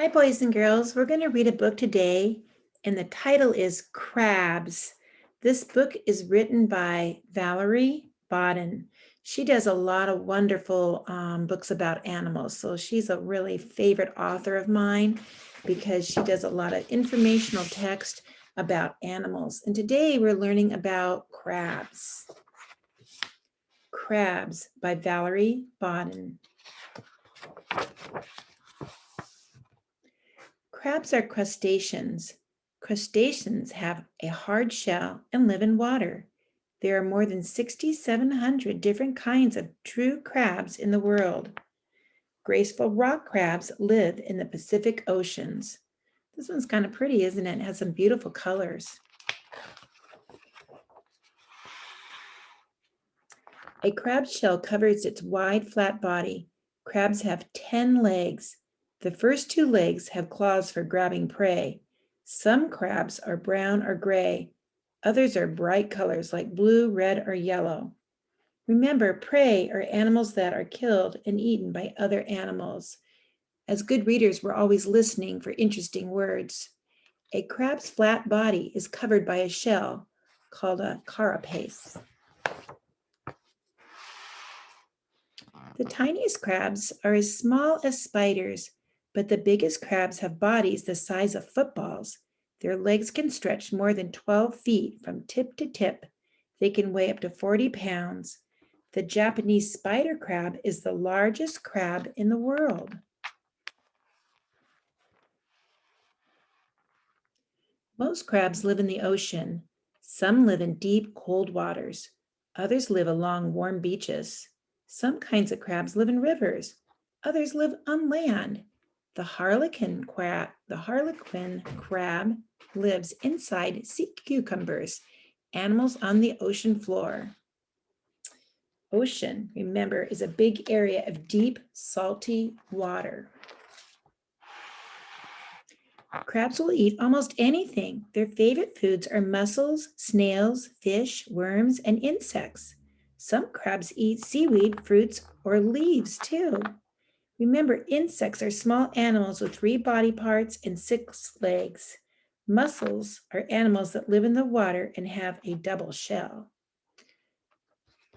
Hi, boys and girls. We're going to read a book today, and the title is Crabs. This book is written by Valerie Bodden. She does a lot of wonderful books about animals. So she's a really favorite author of mine because she does a lot of informational text about animals. And today we're learning about crabs. Crabs by Valerie Bodden. Crabs are crustaceans. Crustaceans have a hard shell and live in water. There are more than 6,700 different kinds of true crabs in the world. Graceful rock crabs live in the Pacific Oceans. This one's kind of pretty, isn't it? It has some beautiful colors. A crab's shell covers its wide, flat body. Crabs have 10 legs. The first 2 legs have claws for grabbing prey. Some crabs are brown or gray. Others are bright colors like blue, red, or yellow. Remember, prey are animals that are killed and eaten by other animals. As good readers, we're always listening for interesting words. A crab's flat body is covered by a shell called a carapace. The tiniest crabs are as small as spiders, but the biggest crabs have bodies the size of footballs. Their legs can stretch more than 12 feet from tip to tip. They can weigh up to 40 pounds. The Japanese spider crab is the largest crab in the world. Most crabs live in the ocean. Some live in deep, cold waters. Others live along warm beaches. Some kinds of crabs live in rivers. Others live on land. The harlequin crab lives inside sea cucumbers, animals on the ocean floor. Ocean, remember, is a big area of deep, salty water. Crabs will eat almost anything. Their favorite foods are mussels, snails, fish, worms, and insects. Some crabs eat seaweed, fruits, or leaves too. Remember, insects are small animals with 3 body parts and 6 legs. Mussels are animals that live in the water and have a double shell.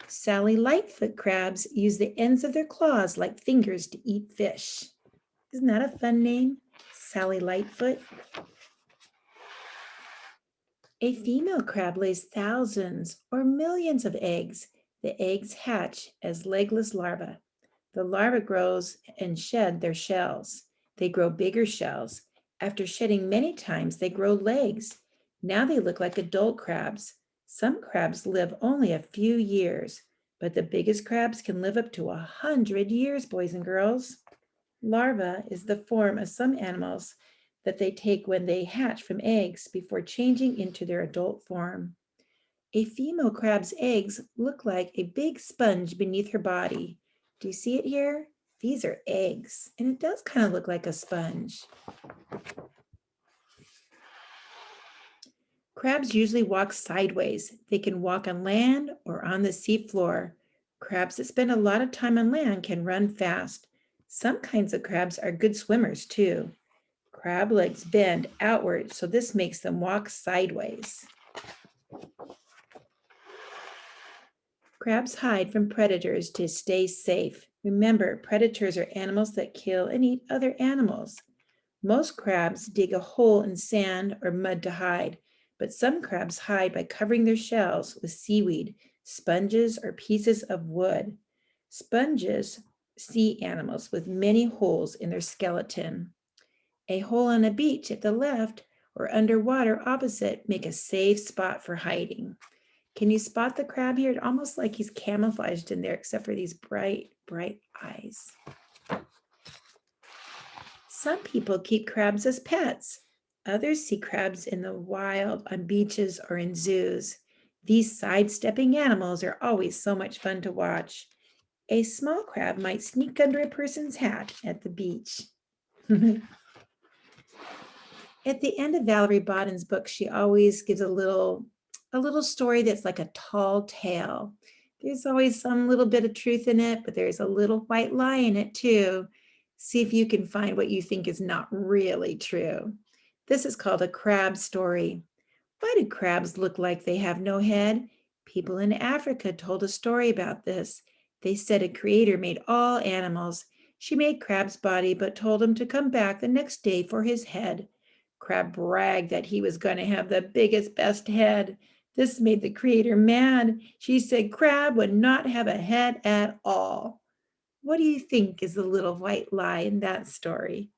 Sally Lightfoot crabs use the ends of their claws like fingers to eat fish. Isn't that a fun name? Sally Lightfoot. A female crab lays thousands or millions of eggs. The eggs hatch as legless larvae. The larvae grows and shed their shells. They grow bigger shells. After shedding many times, they grow legs. Now they look like adult crabs. Some crabs live only a few years, but the biggest crabs can live up to 100 years, boys and girls. Larva is the form of some animals that they take when they hatch from eggs before changing into their adult form. A female crab's eggs look like a big sponge beneath her body. Do you see it here? These are eggs, and it does kind of look like a sponge. Crabs usually walk sideways. They can walk on land or on the seafloor. Crabs that spend a lot of time on land can run fast. Some kinds of crabs are good swimmers too. Crab legs bend outward, so this makes them walk sideways. Crabs hide from predators to stay safe. Remember, predators are animals that kill and eat other animals. Most crabs dig a hole in sand or mud to hide, but some crabs hide by covering their shells with seaweed, sponges, or pieces of wood. Sponges, sea animals with many holes in their skeleton. A hole on a beach at the left or underwater opposite make a safe spot for hiding. Can you spot the crab here? Almost like he's camouflaged in there, except for these bright, bright eyes. Some people keep crabs as pets. Others see crabs in the wild, on beaches, or in zoos. These sidestepping animals are always so much fun to watch. A small crab might sneak under a person's hat at the beach. At the end of Valerie Bodden's book, she always gives a little story that's like a tall tale. There's always some little bit of truth in it, but there's a little white lie in it too. See if you can find what you think is not really true. This is called a crab story. Why do crabs look like they have no head? People in Africa told a story about this. They said a creator made all animals. She made Crab's body, but told him to come back the next day for his head. Crab bragged that he was going to have the biggest, best head. This made the creator mad. She said Crab would not have a head at all. What do you think is the little white lie in that story?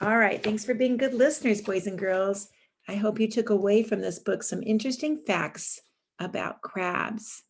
All right, thanks for being good listeners, boys and girls. I hope you took away from this book some interesting facts about crabs.